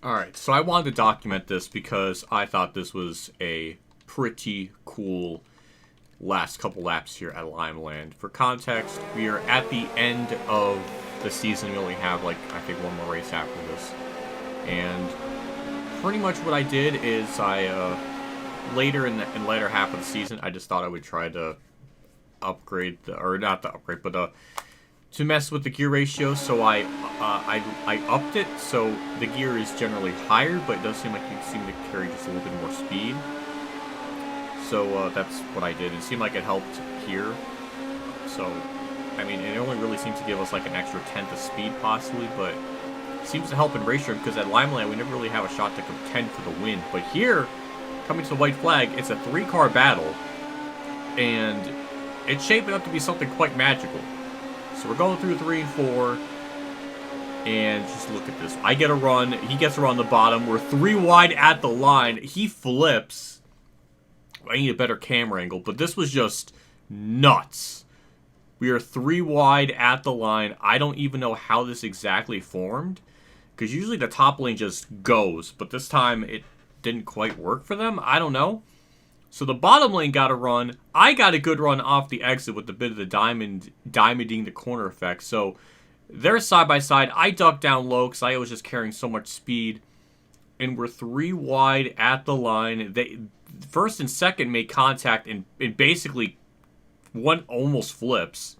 Alright, so I wanted to document this because I thought this was a pretty cool last couple laps here at Limeland. For context, we are at the end of the season. We only have, like, I think one more race after this. And pretty much what I did is later in the later half of the season, I just thought I would try to upgrade, or not the upgrade, but to mess with the gear ratio, so I upped it, so the gear is generally higher, but it does seem like you seem to carry just a little bit more speed. So that's what I did. It seemed like it helped here. So, I mean, it only really seems to give us like an extra tenth of speed possibly, but it seems to help in race because at Limeland we never really have a shot to contend for the win. But here, coming to the white flag, it's a 3-car battle, and it's shaping up to be something quite magical. So we're going through 3 and 4, and just look at this. I get a run, he gets a run on the bottom, we're 3 wide at the line, he flips. I need a better camera angle, but this was just nuts. We are 3 wide at the line. I don't even know how this exactly formed, because usually the top lane just goes, but this time it didn't quite work for them. I don't know. So the bottom lane got a run. I got a good run off the exit with a bit of the diamonding the corner effect. So they're side by side. I ducked down low because I was just carrying so much speed. And we're 3 wide at the line. They first and second made contact, and basically one almost flips.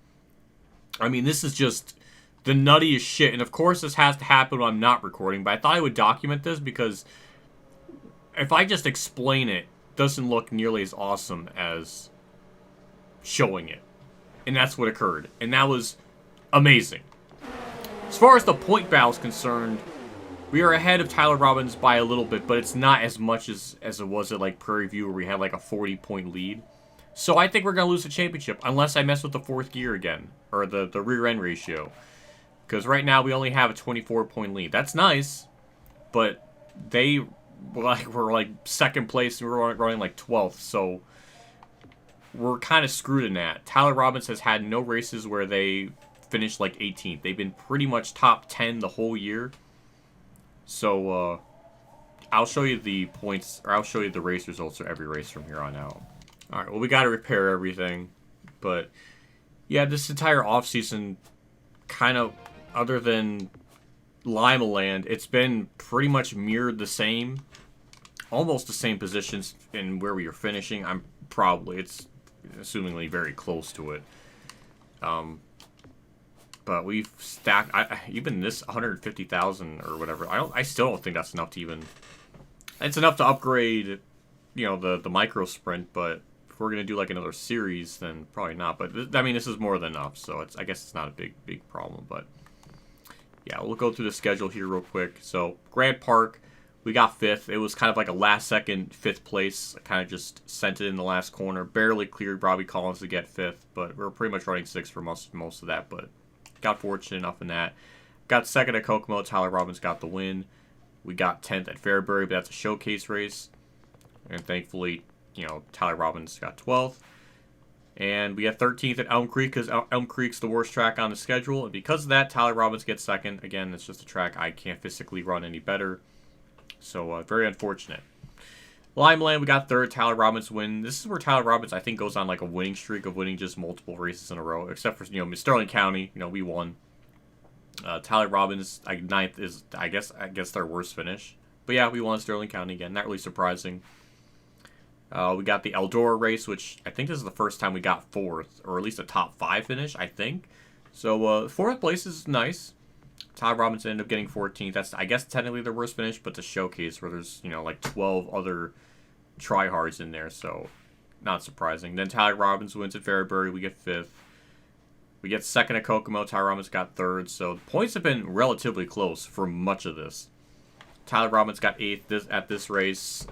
I mean, this is just the nuttiest shit. And of course this has to happen when I'm not recording. But I thought I would document this because if I just explain it, doesn't look nearly as awesome as showing it. And that's what occurred. And that was amazing. As far as the point battle is concerned, we are ahead of Tyler Robbins by a little bit, but it's not as much as it was at like Prairie View where we had like a 40-point lead. So I think we're going to lose the championship unless I mess with the 4th gear again, or the rear end ratio. Because right now we only have a 24-point lead. That's nice, but they we're like second place and we're running like 12th, so we're kind of screwed in that. Tyler Robbins has had no races where they finished like 18th. They've been pretty much top 10 the whole year. So I'll show you the points, or I'll show you the race results for every race from here on out. Alright, well, we got to repair everything, but yeah, this entire offseason, kind of, other than Limeland, it's been pretty much mirrored the same, almost the same positions in where we are finishing. It's assumingly very close to it. But we've stacked, even this 150,000 or whatever, I still don't think that's enough to even, it's enough to upgrade, you know, the micro sprint, but if we're going to do like another series, then probably not. But I mean, this is more than enough, so I guess it's not a big problem, but yeah, we'll go through the schedule here real quick. So, Grant Park, we got 5th. It was kind of like a last-second 5th place. I kind of just sent it in the last corner. Barely cleared Robbie Collins to get 5th, but we were pretty much running 6th for most of that, but got fortunate enough in that. Got 2nd at Kokomo. Tyler Robbins got the win. We got 10th at Fairbury, but that's a showcase race. And thankfully, you know, Tyler Robbins got 12th. And we got 13th at Elm Creek because Elm Creek's the worst track on the schedule. And because of that, Tyler Robbins gets 2nd. Again, it's just a track I can't physically run any better. So, very unfortunate. Limeland, we got 3rd. Tyler Robbins win. This is where Tyler Robbins, I think, goes on like a winning streak of winning just multiple races in a row. Except for, you know, Sterling County. You know, we won. Tyler Robbins, 9th is, I guess their worst finish. But yeah, we won Sterling County again. Not really surprising. We got the Eldora race, which I think this is the first time we got 4th, or at least a top 5 finish, I think. So 4th place is nice. Tyler Robbins ended up getting 14th. That's, I guess, technically their worst finish, but the showcase where there's, you know, like 12 other tryhards in there, so not surprising. Then Tyler Robbins wins at Fairbury. We get 5th. We get 2nd at Kokomo. Tyler Robbins got 3rd. So the points have been relatively close for much of this. Tyler Robbins got 8th at this race.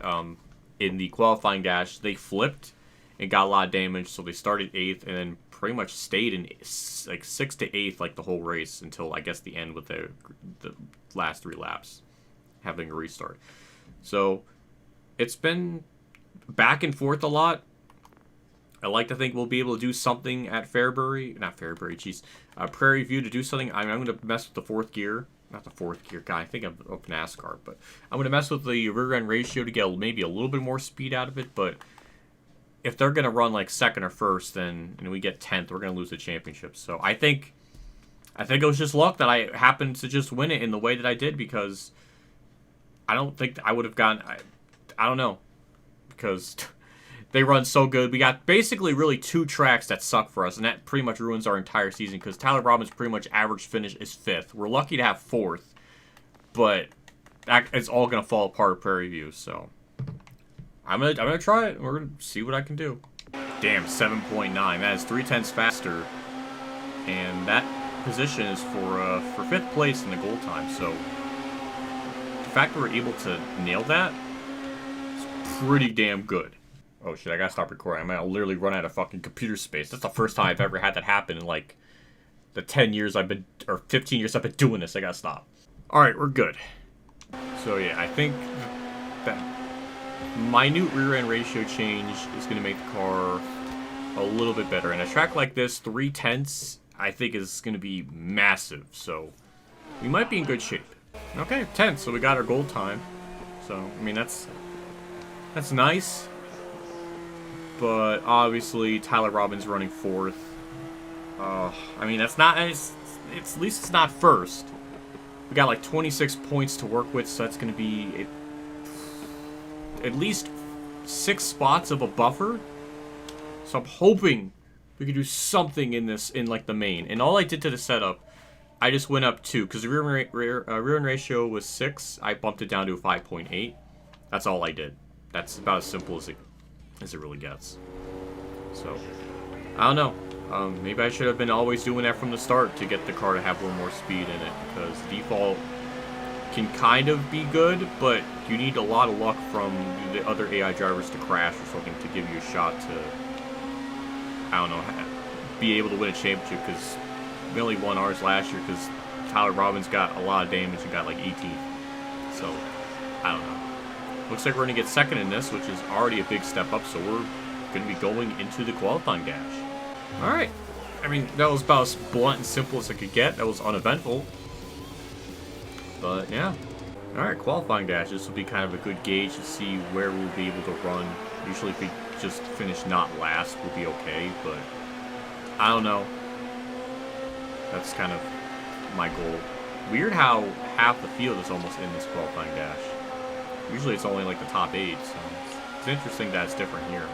In the qualifying dash, they flipped and got a lot of damage, so they started 8th and then pretty much stayed in like 6th to 8th like the whole race until I guess the end with the last 3 laps having a restart. So it's been back and forth a lot. I like to think we'll be able to do something at Prairie View to do something. I'm going to mess with the 4th gear not the fourth gear guy. I think of NASCAR, but I'm gonna mess with the rear end ratio to get maybe a little bit more speed out of it. But if they're gonna run like second or first, then and we get 10th, we're gonna lose the championship. So I think it was just luck that I happened to just win it in the way that I did, because I don't think I would have gotten. I don't know, because they run so good. We got basically really 2 tracks that suck for us, and that pretty much ruins our entire season, because Tyler Robbins' pretty much average finish is 5th. We're lucky to have 4th, but it's all gonna fall apart at Prairie View. So I'm gonna try it. We're gonna see what I can do. Damn, 7.9. That is 0.3 faster, and that position is for 5th place in the goal time. So the fact that we're able to nail that is pretty damn good. Oh shit, I gotta stop recording. I might literally run out of fucking computer space. That's the first time I've ever had that happen in like the 10 years I've been, or 15 years I've been doing this. I gotta stop. Alright, we're good. So yeah, I think that minute rear end ratio change is gonna make the car a little bit better. And a track like this, 0.3, I think is gonna be massive. So we might be in good shape. Okay, 10th, so we got our goal time. So, I mean, that's nice. But obviously Tyler Robbins running 4th. I mean, that's not, it's at least it's not first. We got like 26 points to work with, so that's going to be at least 6 spots of a buffer. So I'm hoping we can do something in this, in like the main. And all I did to the setup, I just went up 2, because the rear end ratio was 6. I bumped it down to a 5.8. That's all I did. That's about as simple as it really gets. So I don't know. Maybe I should have been always doing that from the start to get the car to have a little more speed in it, because default can kind of be good, but you need a lot of luck from the other AI drivers to crash or something to give you a shot to, I don't know, be able to win a championship, because we only won ours last year because Tyler Robbins got a lot of damage and got like 18th. So I don't know. Looks like we're going to get second in this, which is already a big step up, so we're going to be going into the qualifying dash. Alright. I mean, that was about as blunt and simple as I could get. That was uneventful. But, yeah. Alright, qualifying dash. This will be kind of a good gauge to see where we'll be able to run. Usually if we just finish not last, we'll be okay, but I don't know. That's kind of my goal. Weird how half the field is almost in this qualifying dash. Usually it's only like the top 8, so it's interesting that it's different here.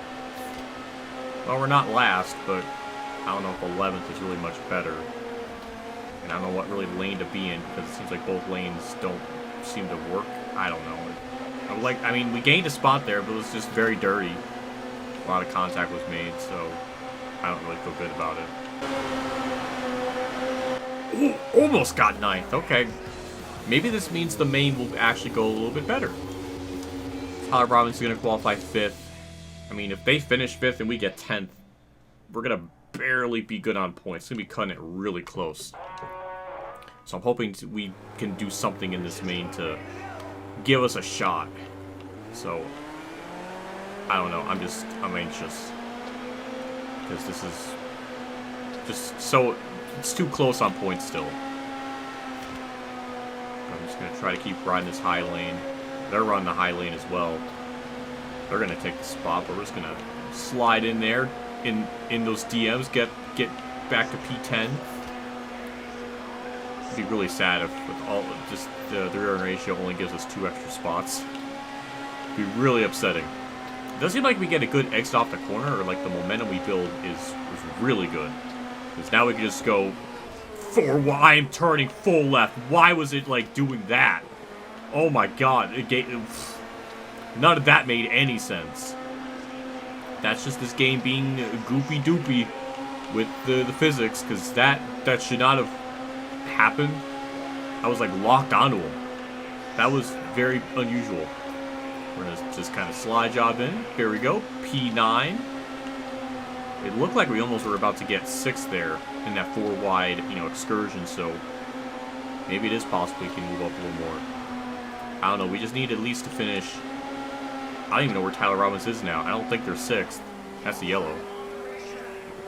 Well, we're not last, but I don't know if 11th is really much better. And I don't know what really lane to be in, because it seems like both lanes don't seem to work. I don't know. I mean, we gained a spot there, but it was just very dirty. A lot of contact was made, so I don't really feel good about it. Ooh, almost got 9th. Okay. Maybe this means the main will actually go a little bit better. Tyler Robbins is going to qualify 5th. I mean, if they finish 5th and we get 10th, we're going to barely be good on points. It's going to be cutting it really close. So I'm hoping we can do something in this main to give us a shot. So, I don't know. I'm anxious. Because this is just so, it's too close on points still. I'm just going to try to keep riding this high lane. They're running the high lane as well. They're going to take the spot, but we're just going to slide in there in those DMs, get back to P10. It'd be really sad if with all just the rear end ratio only gives us 2 extra spots. It'd be really upsetting. It does seem like we get a good exit off the corner, or like the momentum we build is really good. Because now we can just go I'm turning full left. Why was it like doing that? Oh my god. None of that made any sense. That's just this game being goopy doopy with the physics, because that should not have happened. I was like locked onto him. That was very unusual. We're gonna just kind of slide job in. Here we go. P9. It looked like we almost were about to get 6th there in that 4 wide, excursion, so maybe it is possible we can move up a little more. I don't know, we just need at least to finish. I don't even know where Tyler Robbins is now. I don't think they're 6th. That's the yellow.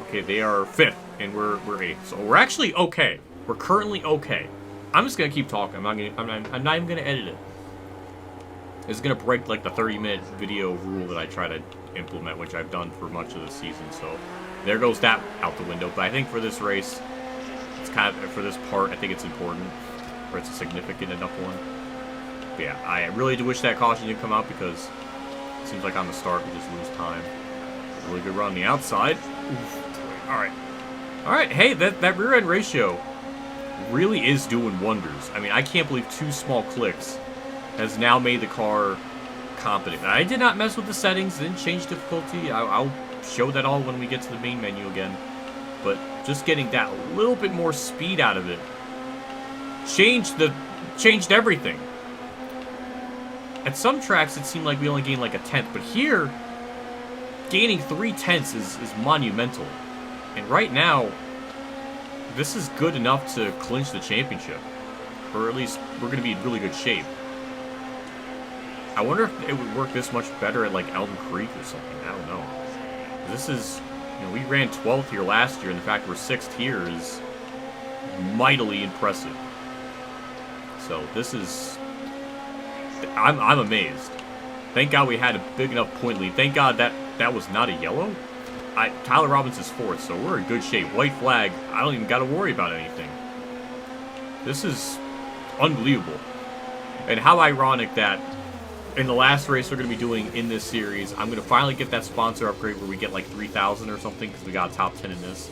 Okay, they are 5th, and we're 8th. So we're actually okay. We're currently okay. I'm just gonna keep talking. I'm not even gonna edit it. It's gonna break like the 30-minute video rule that I try to implement, which I've done for much of the season. So there goes that out the window. But I think for this race, it's kind of, for this part, I think it's important, or it's a significant enough one. But yeah, I really do wish that caution didn't come out, because it seems like on the start we just lose time. Really good run on the outside. Oof. All right. All right. Hey, that rear end ratio really is doing wonders. I mean, I can't believe 2 small clicks has now made the car competent. I did not mess with the settings, didn't change difficulty. I'll show that all when we get to the main menu again. But just getting that little bit more speed out of it changed everything. At some tracks, it seemed like we only gained like a tenth, but here, gaining 3/10 is monumental. And right now, this is good enough to clinch the championship. Or at least, we're going to be in really good shape. I wonder if it would work this much better at, like, Elm Creek or something. I don't know. This is, you know, we ran 12th here last year, and the fact we're 6th here is mightily impressive. So, this is... I'm amazed. Thank God we had a big enough point lead. Thank God that was not a yellow. Tyler Robinson's 4th, so we're in good shape. White flag, I don't even got to worry about anything. This is unbelievable. And how ironic that in the last race we're going to be doing in this series, I'm going to finally get that sponsor upgrade where we get like 3,000 or something, because we got top 10 in this.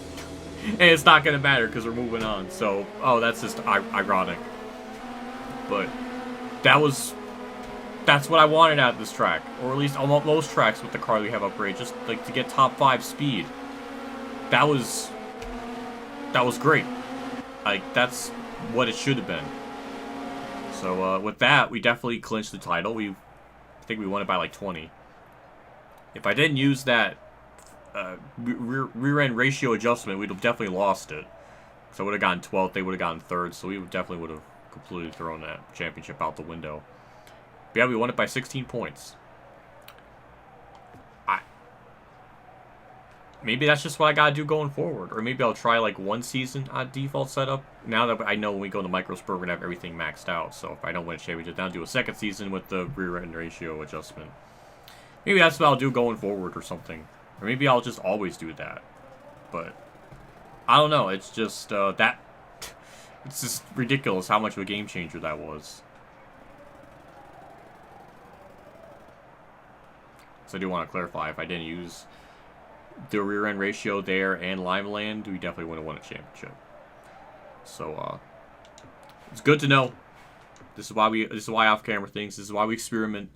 And it's not going to matter because we're moving on. So, oh, that's just ironic. But that's what I wanted out of this track. Or at least on most tracks with the car we have upgrade, just like to get top 5 speed. That was great. Like, that's what it should have been. So, with that, we definitely clinched the title. I think we won it by like 20. If I didn't use that rear end ratio adjustment, we'd have definitely lost it. So I would have gotten 12th, they would have gotten 3rd, so we definitely would have completely thrown that championship out the window. But yeah, we won it by 16 points. Maybe that's just what I gotta do going forward. Or maybe I'll try like 1 season on default setup. Now that I know when we go to Microspur, we're gonna have everything maxed out. So if I don't win a championship, then I'll do a 2nd season with the rear end ratio adjustment. Maybe that's what I'll do going forward or something. Or maybe I'll just always do that. But I don't know. It's just it's just ridiculous how much of a game changer that was. So I do want to clarify, if I didn't use the rear end ratio there and Limeland, we definitely would have won a championship. So it's good to know. This is why off-camera things. This is why we experiment.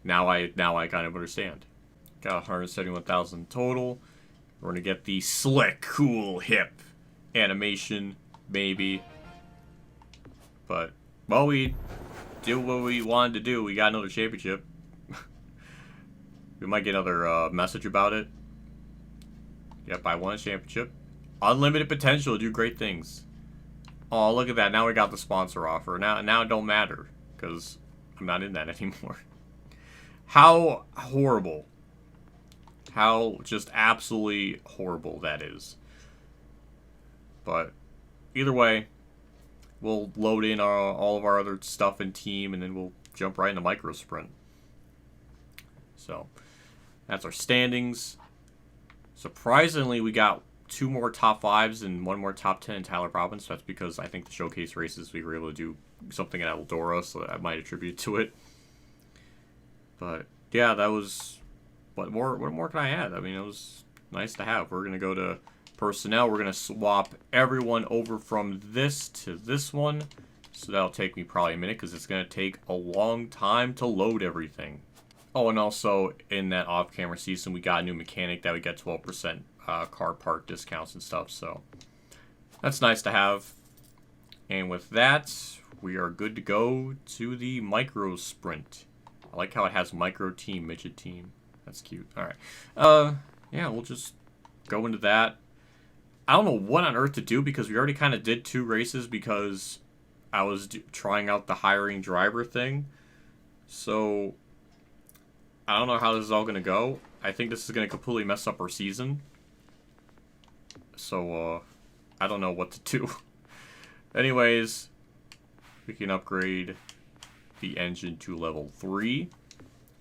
Now I kind of understand. Got 171,000 total. We're gonna get the slick, cool, hip animation, maybe. But well, we did what we wanted to do. We got another championship. We might get another message about it. Yep, I won a championship. Unlimited potential to do great things. Oh, look at that. Now we got the sponsor offer. Now it don't matter, because I'm not in that anymore. How horrible. How just absolutely horrible that is. But either way, we'll load in all of our other stuff in team, and then we'll jump right into micro sprint. So that's our standings. Surprisingly, we got 2 more top 5s and 1 more top 10 in Tyler Robbins. That's because I think the showcase races we were able to do something at Eldora, so I might attribute to it. But yeah, that was what more can I add? I mean, it was nice to have. We're gonna go to personnel. We're gonna swap everyone over from this to this one. So that'll take me probably a minute because it's gonna take a long time to load everything. Oh, and also in that off-camera season, we got a new mechanic that we get 12% car part discounts and stuff. So that's nice to have. And with that, we are good to go to the micro sprint. I like how it has micro team, midget team. That's cute. All right. Yeah, we'll just go into that. I don't know what on earth to do because we already kind of did 2 races because I was trying out the hiring driver thing. So I don't know how this is all going to go. I think this is going to completely mess up our season. So, I don't know what to do. Anyways, We can upgrade the engine to level 3.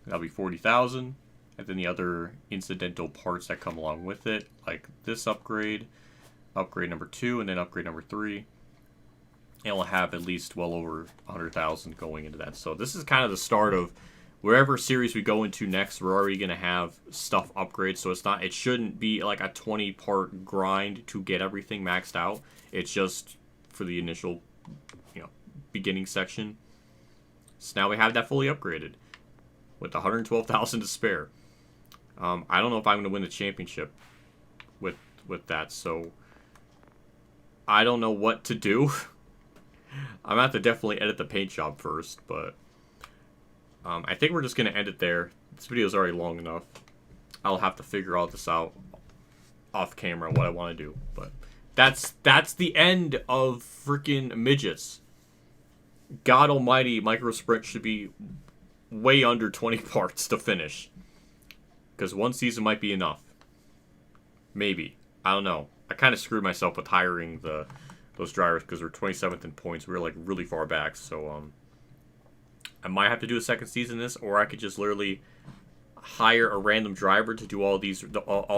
That'll be 40,000. And then the other incidental parts that come along with it, like this upgrade, upgrade number 2, and then upgrade number 3. And we'll have at least well over 100,000 going into that. So this is kind of the start of wherever series we go into next. We're already going to have stuff upgrade. So it shouldn't be like a 20-part grind to get everything maxed out. It's just for the initial, beginning section. So now we have that fully upgraded with 112,000 to spare. I don't know if I'm going to win the championship with that. So I don't know what to do. I'm going to have to definitely edit the paint job first, but I think we're just going to end it there. This video is already long enough. I'll have to figure all this out off camera, what I want to do. But that's the end of freaking midgets. God almighty, Micro Sprint should be way under 20 parts to finish. Because one season might be enough. Maybe. I don't know. I kind of screwed myself with hiring those drivers because we're 27th in points. We were like really far back, so I might have to do a second season of this, or I could just literally hire a random driver to do all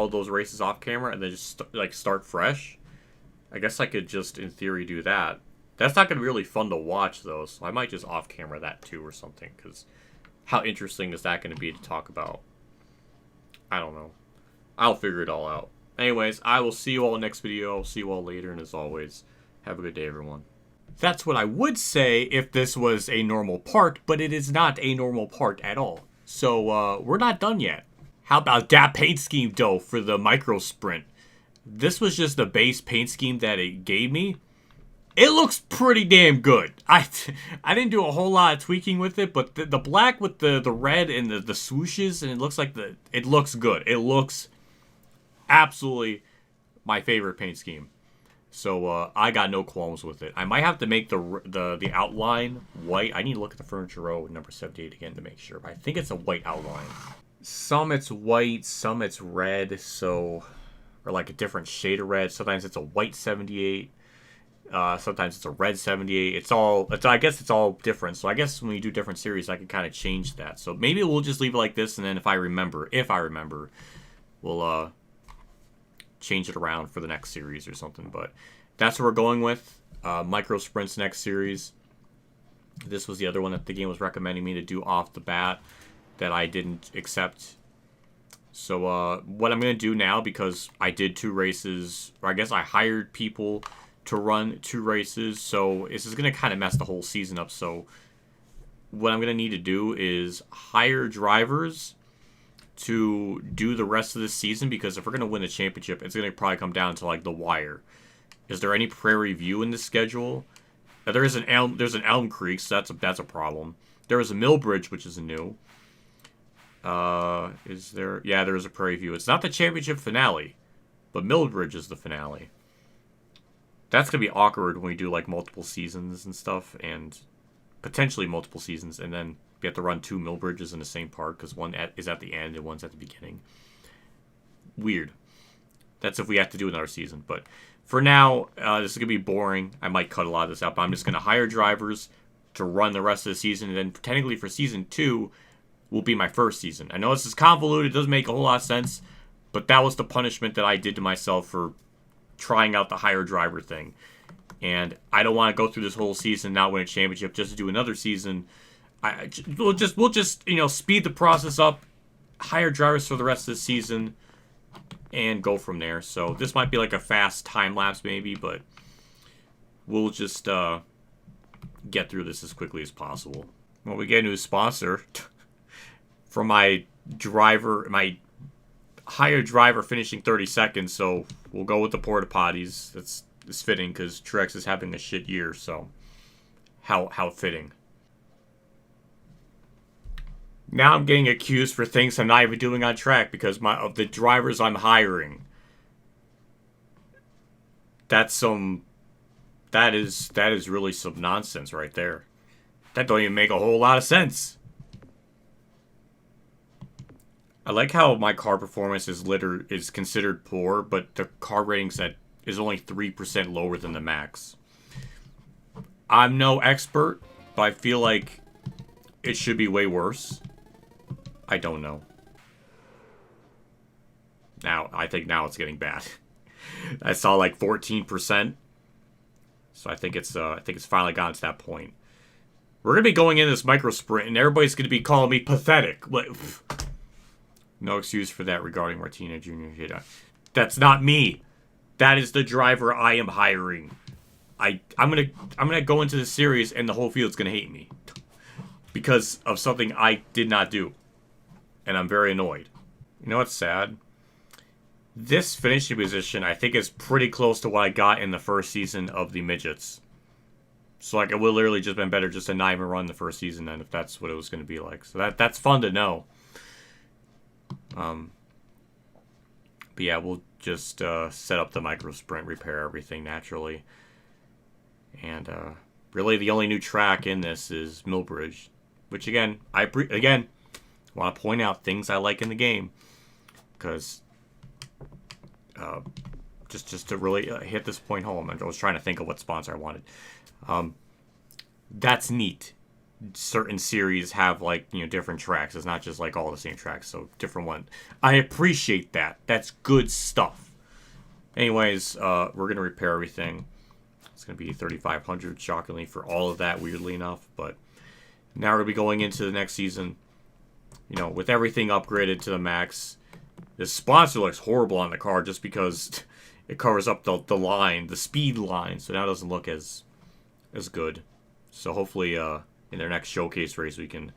those races off camera and then just start fresh. I guess I could just in theory do that. That's not going to be really fun to watch though, so I might just off camera that too or something, because how interesting is that going to be to talk about? I don't know. I'll figure it all out. Anyways, I will see you all next video. I'll see you all later, and as always, have a good day, everyone. That's what I would say if this was a normal part, but it is not a normal part at all. So, we're not done yet. How about that paint scheme, though, for the Micro Sprint? This was just the base paint scheme that it gave me. It looks pretty damn good. I didn't do a whole lot of tweaking with it, but the black with the red and the swooshes, and it looks like it looks good. It looks absolutely my favorite paint scheme. So I got no qualms with it. I might have to make the outline white. I need to look at the furniture row number 78 again to make sure. But I think it's a white outline. Some it's white, some it's red. So, or like a different shade of red. Sometimes it's a white 78. Sometimes it's a red 78. I guess it's all different. So I guess when we do different series, I can kind of change that. So maybe we'll just leave it like this, and then if I remember, we'll change it around for the next series or something. But that's what we're going with. Micro Sprints next series. This was the other one that the game was recommending me to do off the bat that I didn't accept. So what I'm going to do now, because I did 2 races, or I guess I hired people to run 2 races, so this is going to kind of mess the whole season up. So what I'm going to need to do is hire drivers to do the rest of the season, because if we're going to win the championship, it's going to probably come down to like the wire. Is there any Prairie View in the schedule? There's an Elm Creek, so that's a problem. There is a Millbridge, which is a new. Is there? Yeah, there is a Prairie View. It's not the championship finale, but Millbridge is the finale. That's going to be awkward when we do like multiple seasons and stuff, and potentially multiple seasons, and then we have to run 2 Millbridges in the same park because one is at the end and one's at the beginning. Weird. That's if we have to do another season. But for now, this is going to be boring. I might cut a lot of this out, but I'm just going to hire drivers to run the rest of the season, and then technically for season 2 will be my first season. I know this is convoluted. It doesn't make a whole lot of sense, but that was the punishment that I did to myself for trying out the hire driver thing. And I don't want to go through this whole season, not win a championship, just to do another season. We'll just speed the process up, hire drivers for the rest of the season, and go from there. So this might be like a fast time lapse maybe, but we'll just get through this as quickly as possible. Well, we get a new sponsor from my hired driver finishing 32nd, so we'll go with the porta potties. It's fitting because Truex is having a shit year, so how fitting. Now I'm getting accused for things I'm not even doing on track because of the drivers I'm hiring. That is really some nonsense right there. That don't even make a whole lot of sense. I like how my car performance is considered poor, but the car ratings is only 3% lower than the max. I'm no expert, but I feel like it should be way worse. I don't know. Now, I think now it's getting bad. I saw like 14%. So I think it's finally gotten to that point. We're gonna be going in this micro sprint, and everybody's gonna be calling me pathetic. No excuse for that regarding Martina Jr. That's not me. That is the driver I am hiring. I'm gonna go into the series, and the whole field's gonna hate me because of something I did not do, and I'm very annoyed. You know what's sad? This finishing position, I think, is pretty close to what I got in the first season of the midgets. So, like, it would literally just been better just to not even run the first season then, if that's what it was going to be like. So that's fun to know. But yeah, we'll just set up the micro sprint, repair everything naturally. And really, the only new track in this is Millbridge, which again, I want to point out things I like in the game, because just to really hit this point home, I was trying to think of what sponsor I wanted. That's neat. Certain series have, like, different tracks. It's not just like all the same tracks, so different one. I appreciate that. That's good stuff. Anyways, we're gonna repair everything. It's gonna be 3,500, shockingly, for all of that, weirdly enough. But now we're gonna be going into the next season, with everything upgraded to the max. This sponsor looks horrible on the car just because it covers up the line, the speed line, so now it doesn't look as good. So hopefully in their next showcase race we can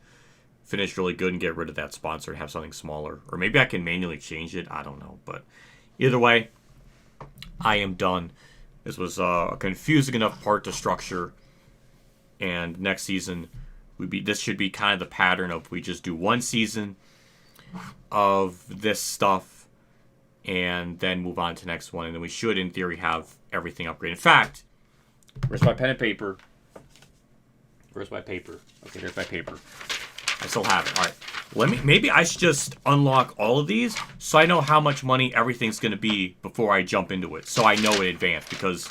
finish really good and get rid of that sponsor and have something smaller. Or maybe I can manually change it. I don't know. But either way, I am done. This was a confusing enough part to structure. And next season, this should be kind of the pattern of we just do one season of this stuff and then move on to the next one. And then we should, in theory, have everything upgraded. In fact, where's my pen and paper? Where's my paper? Okay, there's my paper. I still have it. All right. Maybe I should just unlock all of these so I know how much money everything's going to be before I jump into it. So I know in advance, because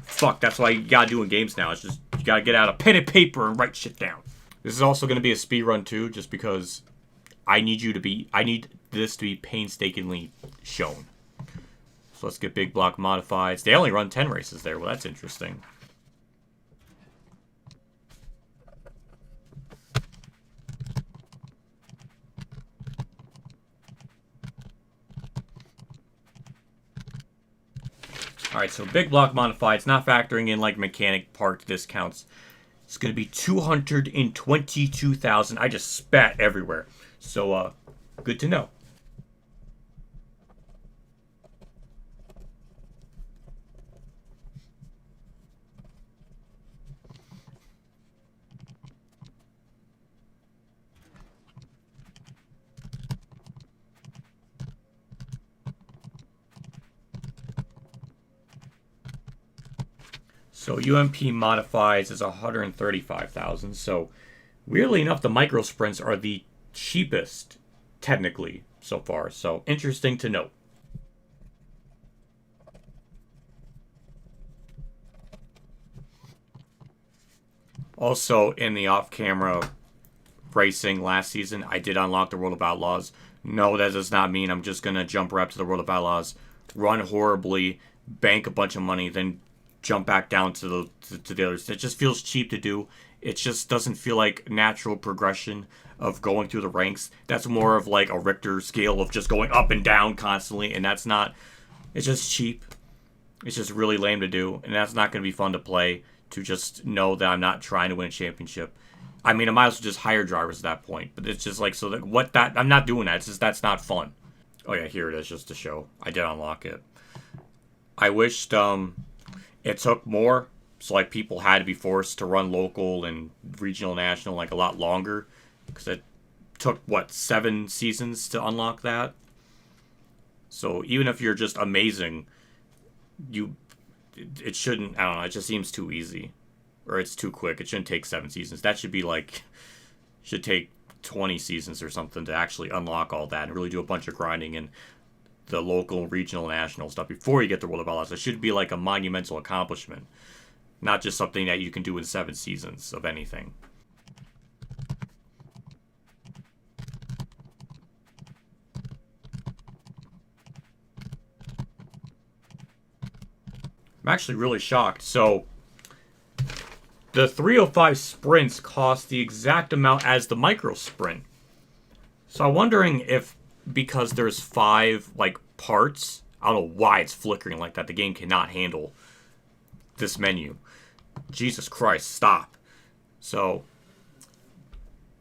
fuck, that's what you got to do in games now. It's just, you got to get out a pen and paper and write shit down. This is also going to be a speed run too, just because I need this to be painstakingly shown. So let's get big block modifieds. They only run 10 races there. Well, that's interesting. Alright, so big block modifieds, not factoring in like mechanic part discounts. It's going to be 222,000. I just spat everywhere. So, good to know. So UMP modifies is 135,000. So weirdly enough, the micro sprints are the cheapest technically so far. So interesting to note. Also, in the off-camera racing last season, I did unlock the World of Outlaws. No, that does not mean I'm just gonna jump right up to the World of Outlaws, run horribly, bank a bunch of money, then jump back down to the others. It just feels cheap to do. It just doesn't feel like natural progression of going through the ranks. That's more of like a Richter scale of just going up and down constantly, and that's not... It's just cheap. It's just really lame to do, and that's not going to be fun to play, to just know that I'm not trying to win a championship. I mean, I might as well just hire drivers at that point, but it's just like, so that, I'm not doing that. It's just, that's not fun. Oh yeah, here it is, just to show. I did unlock it. I wished, it took more, so like people had to be forced to run local and regional, national like a lot longer, because it took what, 7 seasons to unlock that. So even if you're just amazing, it shouldn't, I don't know, it just seems too easy, or it's too quick. It shouldn't take 7 seasons. That should be like, should take 20 seasons or something to actually unlock all that and really do a bunch of grinding and the local, regional, national stuff before you get the World of Outlaws. It should be like a monumental accomplishment. not just something that you can do in 7 seasons of anything. I'm actually really shocked. So, the 305 sprints cost the exact amount as the micro sprint. So I'm wondering if, because there's 5, like, parts, I don't know why it's flickering like that. The game cannot handle this menu. Jesus Christ, stop. So,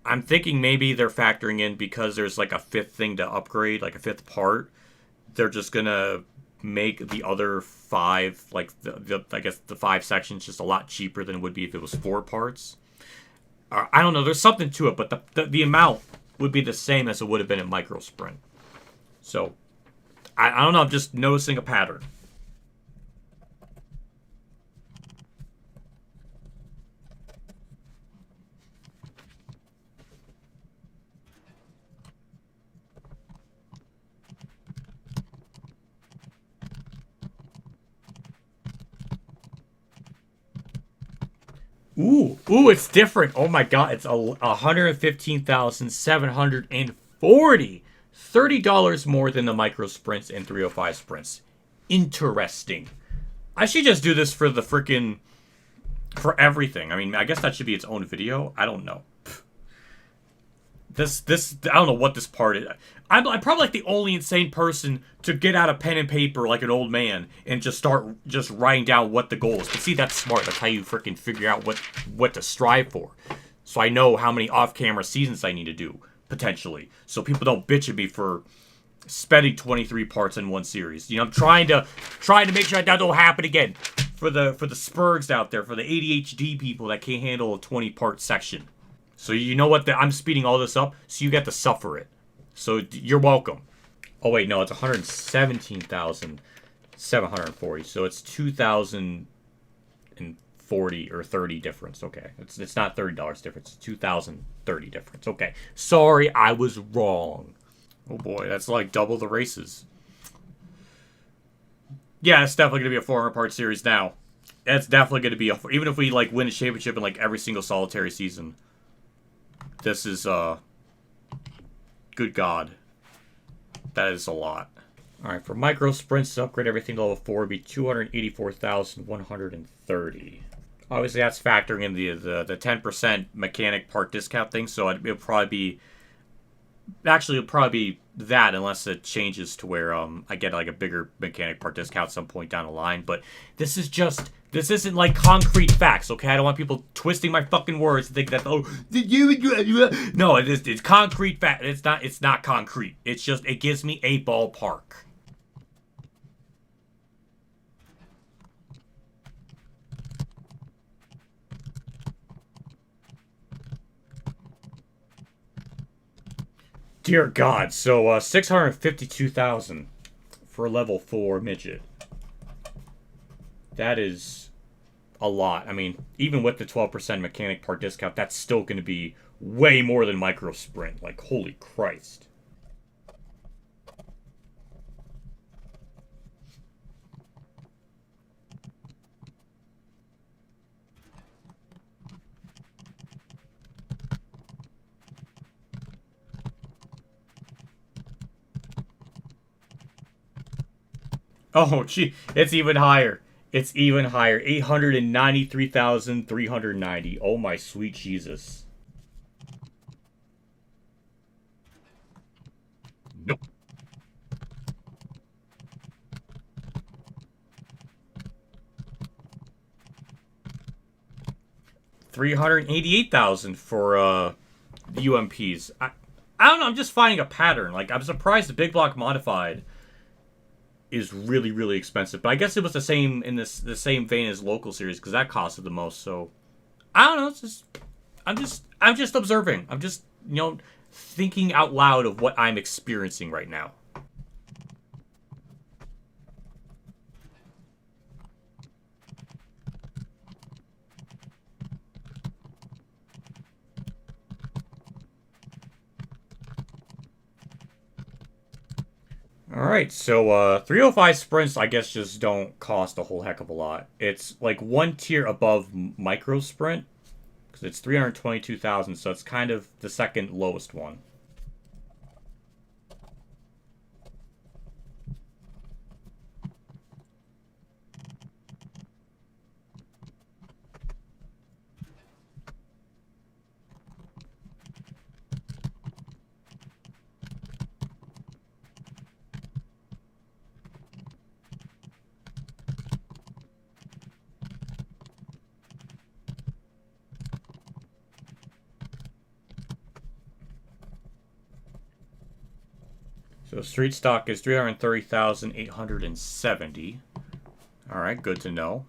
I'm thinking maybe they're factoring in because there's, like, a 5th thing to upgrade, like a 5th part. They're just gonna make the other 5, like, I guess the 5 sections just a lot cheaper than it would be if it was 4 parts. I don't know, there's something to it, but the amount would be the same as it would have been in Micro Sprint. So, I don't know, I'm just noticing a pattern. Ooh, it's different. Oh my god, it's 115,740. $30 more than the micro sprints and 305 sprints. Interesting. I should just do this for the freaking for everything. I mean, I guess that should be its own video. I don't know. This I don't know what this part is. I'm probably like the only insane person to get out a pen and paper like an old man and just start just writing down what the goal is. But see, that's smart. That's how you freaking figure out what to strive for. So I know how many off-camera seasons I need to do potentially, so people don't bitch at me for spending 23 parts in one series. You know, I'm trying to make sure that don't happen again for the Spurgs out there, for the ADHD people that can't handle a 20-part section. So you know what? I'm speeding all this up, so you get to suffer it. So you're welcome. Oh wait, no, it's 117,740. So it's 2,040 or 30 difference. Okay, it's not $30 difference. It's 2,030 difference. Okay, sorry, I was wrong. Oh boy, that's like double the races. Yeah, it's definitely gonna be a 400-part series now. That's definitely gonna be even if we like win a championship in like every single solitary season. This is, good God. That is a lot. Alright, for micro sprints to upgrade everything to level 4 would be 284,130. Obviously, that's factoring in the 10% mechanic part discount thing, so it'll probably be... Actually, it'll probably be that unless it changes to where I get like a bigger mechanic part discount at some point down the line. But this isn't like concrete facts, okay? I don't want people twisting my fucking words and thinking that, oh, no, it's concrete fact. It's not concrete. It's just, it gives me a ballpark. Dear God, so 652,000 for level 4 midget. That is a lot. I mean, even with the 12% mechanic part discount, that's still going to be way more than micro sprint. Like, holy Christ. Oh, gee, it's even higher. It's even higher. 893,390. Oh, my sweet Jesus. Nope. 388,000 for the UMPs. I don't know. I'm just finding a pattern. Like, I'm surprised the Big Block Modified is really, really expensive. But I guess it was the same in the same vein as local series because that costed the most. So I don't know. It's just I'm just observing. I'm just, you know, thinking out loud of what I'm experiencing right now. Alright, so 305 sprints, I guess, just don't cost a whole heck of a lot. It's like one tier above micro sprint, because it's 322,000, so it's kind of the second lowest one. So street stock is 330,870. All right, good to know.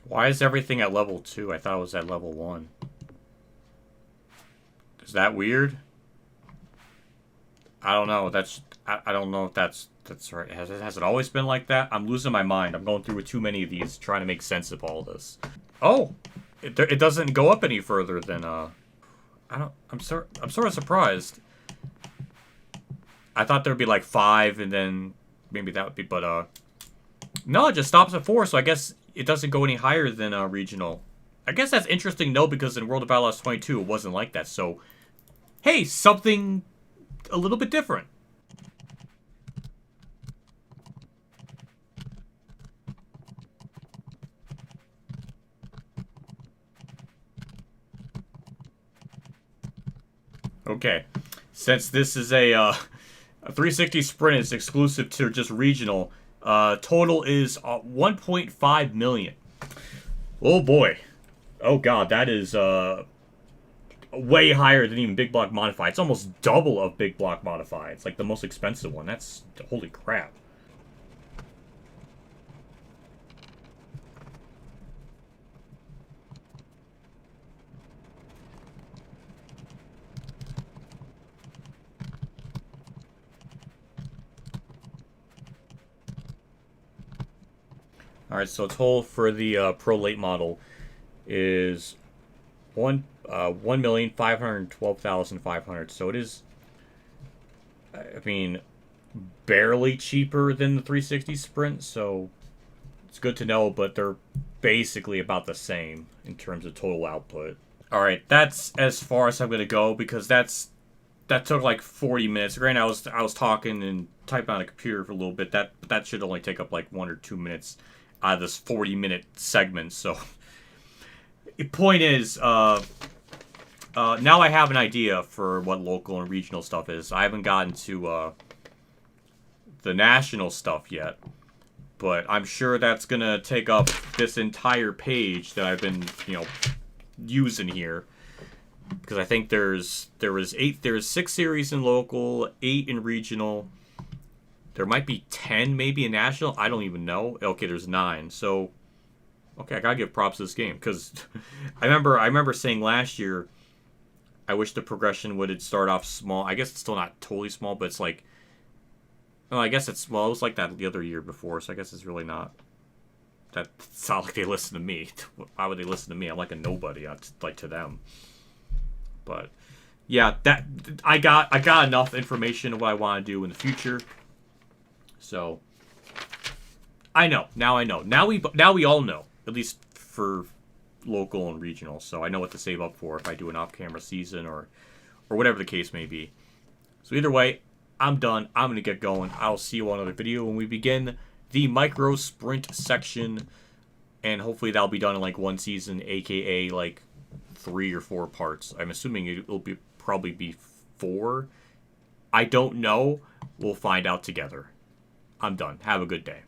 Why is everything at level 2? I thought it was at level 1. Is that weird? I don't know. I don't know if that's right. Has it always been like that? I'm losing my mind. I'm going through with too many of these, trying to make sense of all this. Oh, it doesn't go up any further than I'm sort of surprised. I thought there'd be like 5, and then maybe that would be, but no, it just stops at 4. So I guess it doesn't go any higher than regional. I guess that's interesting, though, because in World of Outlaws 22 it wasn't like that. So, hey, something a little bit different. Okay, since this is a 360 sprint is exclusive to just regional, total is 1.5 million. Oh boy, oh god, that is way higher than even Big Block Modify. It's almost double of Big Block Modify. It's like the most expensive one. That's holy crap. All right, so total for the Pro Late model is 1,512,500. So it is, I mean, barely cheaper than the 360 Sprint. So it's good to know, but they're basically about the same in terms of total output. All right, that's as far as I'm gonna go because that took like 40 minutes. Granted, I was talking and typing on a computer for a little bit. That should only take up like 1 or 2 minutes out of this 40-minute segment. So the point is, now I have an idea for what local and regional stuff is. I haven't gotten to the national stuff yet, but I'm sure that's gonna take up this entire page that I've been, using here. Because I think there's 6 series in local, 8 in regional. There might be 10 maybe in national. I don't even know. Okay, there's 9. So, okay, I gotta give props to this game because I remember saying last year, I wish the progression would start off small. I guess it's still not totally small, but it's like, well, I guess it was like that the other year before. So I guess it's really not. It's not like they listen to me. Why would they listen to me? I'm like a nobody, like to them. But yeah, that I got enough information of what I want to do in the future. So I know. Now I know. Now we all know, at least for local and regional. So I know what to save up for if I do an off-camera season or whatever the case may be. So either way, I'm done. I'm going to get going. I'll see you on another video when we begin the micro sprint section, and hopefully that'll be done in like 1 season, aka like 3 or 4 parts. I'm assuming it'll probably be 4. I don't know. We'll find out together. I'm done. Have a good day.